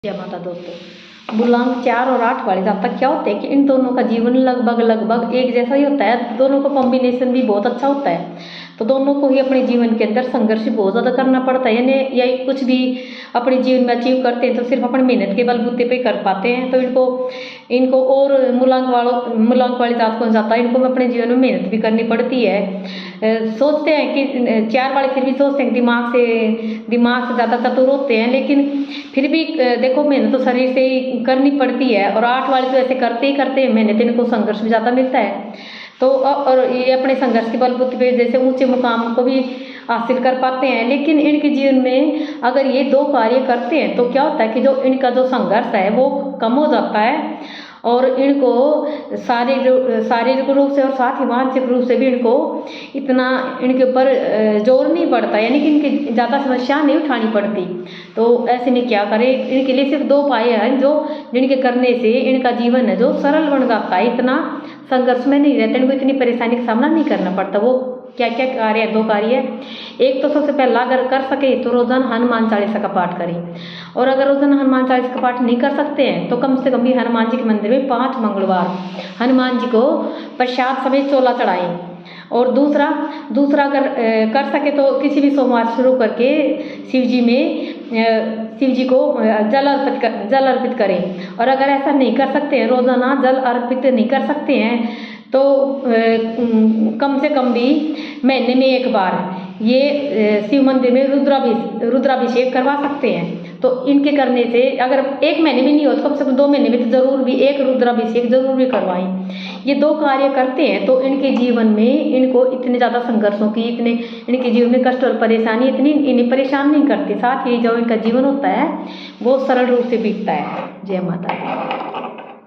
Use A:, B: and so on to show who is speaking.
A: जय माता दोस्तों, बुलांक 4 और 8 वाले जातक क्या होते हैं कि इन दोनों का जीवन लगभग एक जैसा ही होता है। दोनों का कॉम्बिनेशन भी बहुत अच्छा होता है। तो दोनों को ही अपने जीवन के अंदर संघर्ष बहुत ज़्यादा करना पड़ता है। यानी या कुछ भी अपने जीवन में अचीव करते हैं तो सिर्फ अपनी मेहनत के बलबूते पे कर पाते हैं। तो इनको और मूलांक वाली जात कौन जाता है, इनको अपने जीवन में मेहनत भी करनी पड़ती है। सोचते हैं कि 4 वाले फिर भी सोचते हैं दिमाग से ज़्यादा चतुर होते हैं, लेकिन फिर भी देखो मेहनत तो शरीर से ही करनी पड़ती है। और 8 वाले तो ऐसे करते ही करते हैं मेहनत, इनको संघर्ष भी ज़्यादा मिलता है। तो और ये अपने संघर्ष के बलबूते पे जैसे ऊंचे मुकाम को भी हासिल कर पाते हैं। लेकिन इनके जीवन में अगर ये 2 कार्य करते हैं तो क्या होता है कि जो इनका जो संघर्ष है वो कम हो जाता है और इनको शारीरिक रूप से और साथ ही मानसिक रूप से भी इनको इतना इनके ऊपर जोर नहीं पड़ता, यानी कि इनकी ज़्यादा समस्या नहीं उठानी पड़ती। तो ऐसे में क्या करें, इनके लिए सिर्फ 2 उपाय हैं जिनके करने से इनका जीवन है जो सरल बन जाता है, इतना संघर्ष में नहीं रहता, इनको इतनी परेशानी का सामना नहीं करना पड़ता। वो क्या क्या कार्य है, 2 कार्य है। एक तो सबसे पहला अगर कर सके तो रोजाना हनुमान चालीसा का पाठ करें, और अगर रोजाना हनुमान चालीसा का पाठ नहीं कर सकते हैं तो कम से कम भी हनुमान जी के मंदिर में 5 मंगलवार हनुमान जी को प्रसाद समेत चोला चढ़ाएं। और दूसरा अगर कर सके तो किसी भी सोमवार शुरू करके शिव जी को जल अर्पित करें। और अगर ऐसा नहीं कर सकते हैं, रोजाना जल अर्पित नहीं कर सकते हैं, तो कम से कम भी महीने में 1 बार ये शिव मंदिर में रुद्राभिषेक करवा सकते हैं। तो इनके करने से अगर 1 महीने में नहीं हो तो कम से कम 2 महीने में तो जरूर भी 1 रुद्राभिषेक जरूर भी करवाएं। ये 2 कार्य करते हैं तो इनके जीवन में इनको इतने ज़्यादा संघर्षों की इनके जीवन में कष्ट और परेशानी इतनी इन्हें परेशान नहीं करती। साथ ही जो इनका जीवन होता है वो सरल रूप से बीतता है। जय माता दी।